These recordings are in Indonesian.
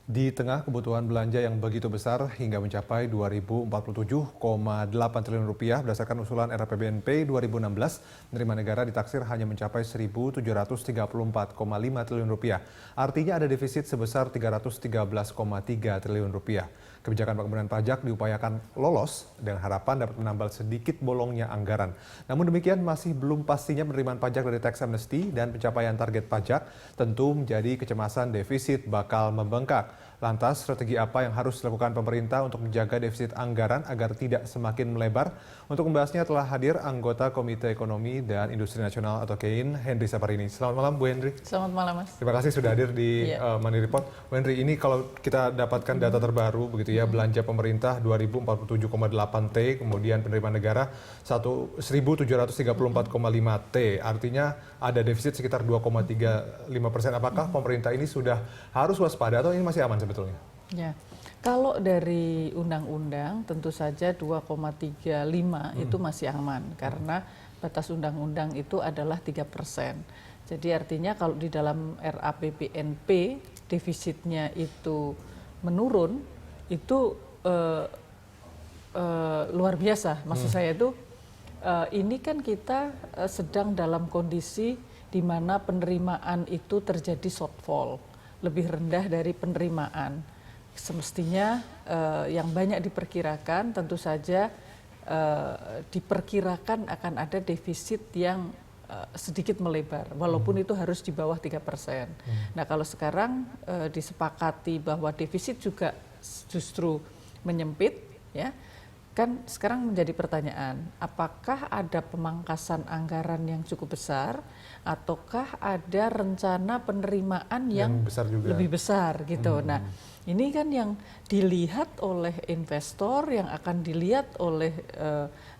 Di tengah kebutuhan belanja yang begitu besar hingga mencapai Rp2.047,8 triliun berdasarkan usulan RAPBNP 2016, penerimaan negara ditaksir hanya mencapai Rp1.734,5 triliun. Artinya ada defisit sebesar Rp313,3 triliun. Kebijakan pengampunan pajak diupayakan lolos dengan harapan dapat menambal sedikit bolongnya anggaran. Namun demikian masih belum pastinya penerimaan pajak dari tax amnesty dan pencapaian target pajak tentu menjadi kecemasan defisit bakal membengkak. Lantas, strategi apa yang harus dilakukan pemerintah untuk menjaga defisit anggaran agar tidak semakin melebar? Untuk membahasnya telah hadir anggota Komite Ekonomi dan Industri Nasional atau KEIN, Henry Saparini. Selamat malam, Bu Henry. Selamat malam, Mas. Terima kasih sudah hadir di Money Report. Bu Henry, ini kalau kita dapatkan data terbaru, begitu ya, belanja pemerintah 2047,8 T, kemudian penerimaan negara 1.734,5 T. Artinya ada defisit sekitar 2,35%. Apakah pemerintah ini sudah harus waspada atau ini masih aman sebetulnya? Ya, kalau dari undang-undang tentu saja 2,35 itu masih aman karena batas undang-undang itu adalah 3%. Jadi artinya kalau di dalam RAPBNP defisitnya itu menurun, itu luar biasa. Maksud saya itu ini kan kita sedang dalam kondisi di mana penerimaan itu terjadi shortfall, lebih rendah dari penerimaan. Semestinya yang banyak diperkirakan tentu saja diperkirakan akan ada defisit yang sedikit melebar, walaupun itu harus di bawah 3%. Nah, kalau sekarang disepakati bahwa defisit juga justru menyempit, ya, kan sekarang menjadi pertanyaan, apakah ada pemangkasan anggaran yang cukup besar ataukah ada rencana penerimaan yang besar juga, lebih besar gitu. Nah, ini kan yang dilihat oleh investor, yang akan dilihat oleh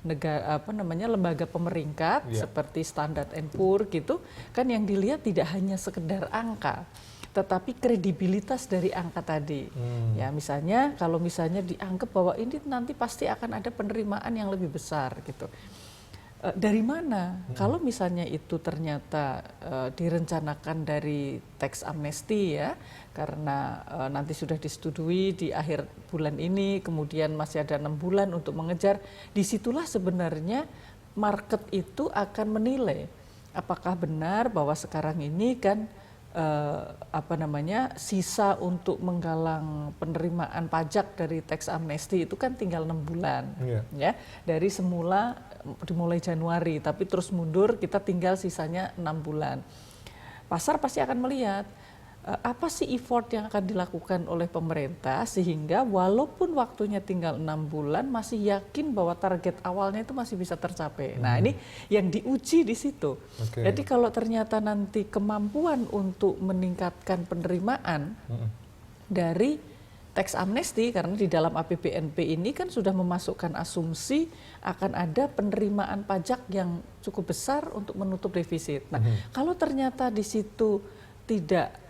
negara lembaga pemeringkat seperti Standard & Poor's gitu, kan yang dilihat tidak hanya sekedar angka, tetapi kredibilitas dari angka tadi. Ya, misalnya kalau misalnya dianggap bahwa ini nanti pasti akan ada penerimaan yang lebih besar gitu. Dari mana? Kalau misalnya itu ternyata direncanakan dari tax amnesty, ya, karena nanti sudah disetujui di akhir bulan ini, kemudian masih ada 6 bulan untuk mengejar, disitulah sebenarnya market itu akan menilai apakah benar bahwa sekarang ini kan sisa untuk menggalang penerimaan pajak dari tax amnesty itu kan tinggal 6 bulan, ya, dari semula dimulai Januari, tapi terus mundur kita tinggal sisanya 6 bulan. Pasar pasti akan melihat apa sih effort yang akan dilakukan oleh pemerintah sehingga walaupun waktunya tinggal 6 bulan masih yakin bahwa target awalnya itu masih bisa tercapai. Nah, ini yang diuji di situ. Jadi kalau ternyata nanti kemampuan untuk meningkatkan penerimaan dari tax amnesty, karena di dalam APBNP ini kan sudah memasukkan asumsi akan ada penerimaan pajak yang cukup besar untuk menutup defisit. Nah, kalau ternyata di situ tidak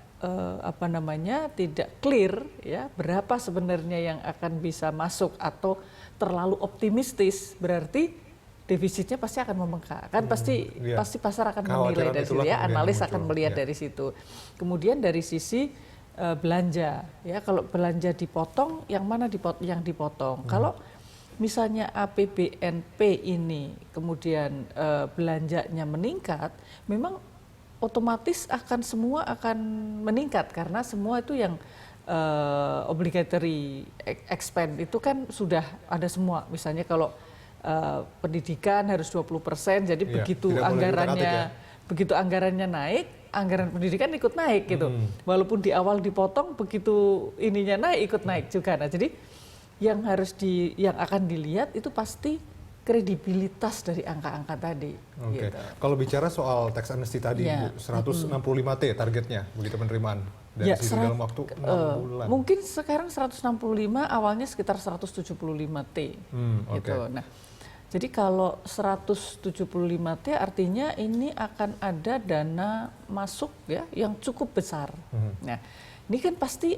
tidak clear, ya, berapa sebenarnya yang akan bisa masuk atau terlalu optimistis, berarti defisitnya pasti akan membengkak. Kan pasti pasar akan menilai dari situ, ya, analis akan melihat dari situ. Kemudian dari sisi belanja, ya, kalau belanja dipotong, yang mana yang dipotong? Kalau misalnya APBNP ini kemudian belanjanya meningkat, memang otomatis semua akan meningkat karena semua itu yang obligatory expense itu kan sudah ada semua. Misalnya kalau pendidikan harus 20%, jadi begitu anggarannya naik, anggaran pendidikan ikut naik gitu. Walaupun di awal dipotong, begitu ininya naik ikut naik juga. Nah, jadi yang akan dilihat itu pasti kredibilitas dari angka-angka tadi. Gitu. Kalau bicara soal tax amnesty tadi, Bu, 165 T targetnya, begitu penerimaan. Dan dalam waktu 6 bulan. Mungkin sekarang 165, awalnya sekitar 175 T. Gitu. Nah, jadi kalau 175 T artinya ini akan ada dana masuk, ya, yang cukup besar. Nah, ini kan pasti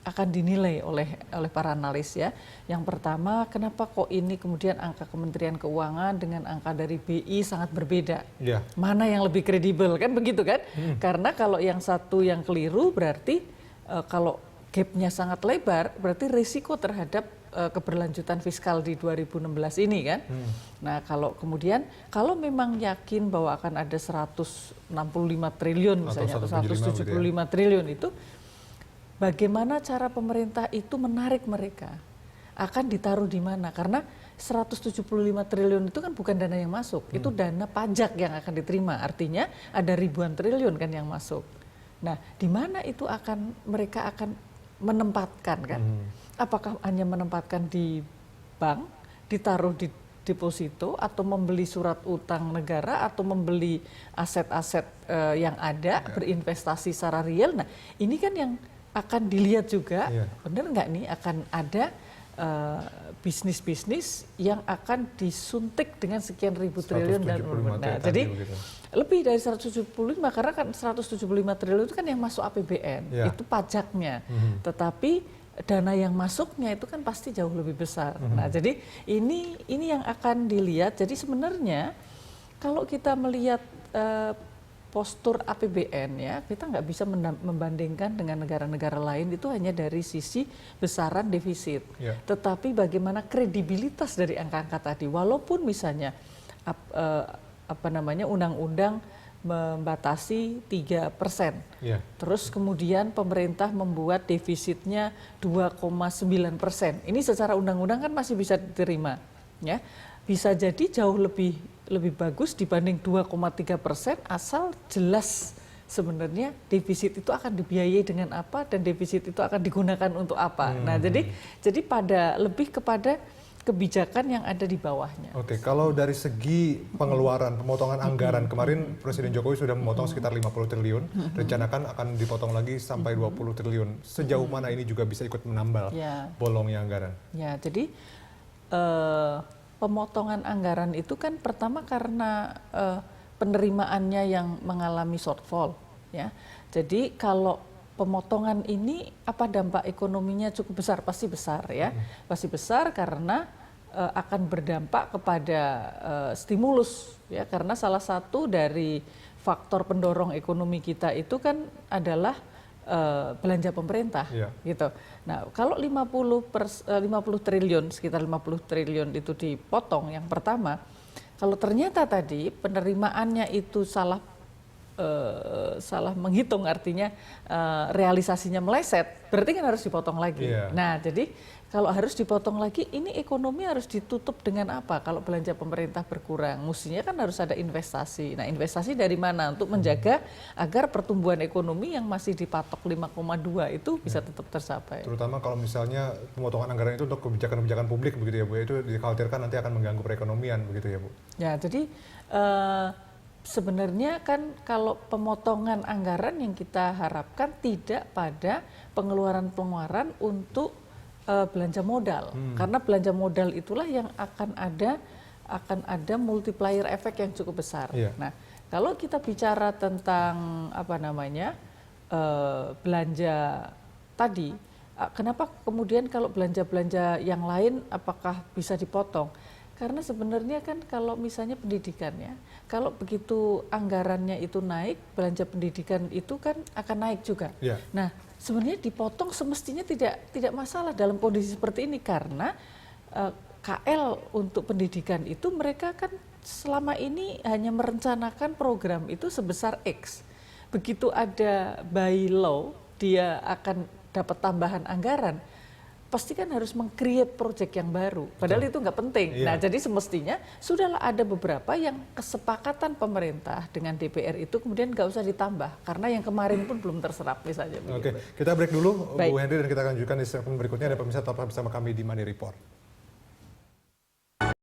akan dinilai oleh para analis, ya. Yang pertama, kenapa kok ini kemudian angka Kementerian Keuangan dengan angka dari BI sangat berbeda? Mana yang lebih kredibel, kan begitu kan? Karena kalau yang satu yang keliru berarti kalau gapnya sangat lebar, berarti risiko terhadap keberlanjutan fiskal di 2016 ini kan. Nah kalau memang yakin bahwa akan ada 165 triliun misalnya atau 175 triliun itu, bagaimana cara pemerintah itu menarik mereka? Akan ditaruh di mana? Karena 175 triliun itu kan bukan dana yang masuk, itu dana pajak yang akan diterima. Artinya ada ribuan triliun kan yang masuk. Nah, di mana itu mereka akan menempatkan kan? Apakah hanya menempatkan di bank, ditaruh di deposito, atau membeli surat utang negara, atau membeli aset-aset yang ada, berinvestasi secara real? Nah, ini kan yang akan dilihat juga, benar nggak nih akan ada bisnis-bisnis yang akan disuntik dengan sekian ribu triliun dan nah, jadi lebih dari 175 karena kan 175 triliun itu kan yang masuk APBN, itu pajaknya. Tetapi dana yang masuknya itu kan pasti jauh lebih besar. Nah, jadi ini yang akan dilihat. Jadi sebenarnya kalau kita melihat postur APBN ya, kita nggak bisa membandingkan dengan negara-negara lain itu hanya dari sisi besaran defisit. Tetapi bagaimana kredibilitas dari angka-angka tadi, walaupun misalnya undang-undang membatasi 3%, terus kemudian pemerintah membuat defisitnya 2,9%. Ini secara undang-undang kan masih bisa diterima, ya. Bisa jadi jauh lebih bagus dibanding 2,3% asal jelas sebenarnya defisit itu akan dibiayai dengan apa dan defisit itu akan digunakan untuk apa. Nah, jadi lebih kepada kebijakan yang ada di bawahnya. Oke, kalau dari segi pengeluaran, pemotongan anggaran, kemarin Presiden Jokowi sudah memotong sekitar 50 triliun, rencanakan akan dipotong lagi sampai 20 triliun. Sejauh mana ini juga bisa ikut menambal bolongnya anggaran? Ya, jadi pemotongan anggaran itu kan pertama karena penerimaannya yang mengalami shortfall, ya. Jadi kalau pemotongan ini apa dampak ekonominya cukup besar, pasti besar ya, pasti besar karena akan berdampak kepada stimulus ya, karena salah satu dari faktor pendorong ekonomi kita itu kan adalah belanja pemerintah, gitu. Nah, kalau 50 triliun, sekitar 50 triliun itu dipotong, yang pertama, kalau ternyata tadi penerimaannya itu salah menghitung, artinya realisasinya meleset, berarti kan harus dipotong lagi. Nah, jadi kalau harus dipotong lagi, ini ekonomi harus ditutup dengan apa? Kalau belanja pemerintah berkurang, mestinya kan harus ada investasi. Nah, investasi dari mana untuk menjaga agar pertumbuhan ekonomi yang masih dipatok 5,2 itu bisa tetap tercapai. Terutama kalau misalnya pemotongan anggaran itu untuk kebijakan-kebijakan publik begitu ya Bu, itu dikhawatirkan nanti akan mengganggu perekonomian begitu ya Bu. Ya, jadi sebenarnya kan kalau pemotongan anggaran yang kita harapkan tidak pada pengeluaran-pengeluaran untuk belanja modal, karena belanja modal itulah yang akan ada multiplier efek yang cukup besar. Nah, kalau kita bicara tentang belanja tadi, kenapa kemudian kalau belanja-belanja yang lain apakah bisa dipotong? Karena sebenarnya kan kalau misalnya pendidikan ya, kalau begitu anggarannya itu naik, belanja pendidikan itu kan akan naik juga. Nah, sebenarnya dipotong semestinya tidak masalah dalam kondisi seperti ini, karena KL untuk pendidikan itu mereka kan selama ini hanya merencanakan program itu sebesar X. Begitu ada by law, dia akan dapat tambahan anggaran, pasti kan harus meng-create project yang baru. Padahal itu nggak penting. Nah, jadi semestinya sudahlah ada beberapa yang kesepakatan pemerintah dengan DPR itu kemudian nggak usah ditambah. Karena yang kemarin pun belum terserap misalnya. Oke, kita break dulu Bu Henry dan kita akan lanjutkan di segmen berikutnya. Ada pemirsa tetap bersama kami di Money Report.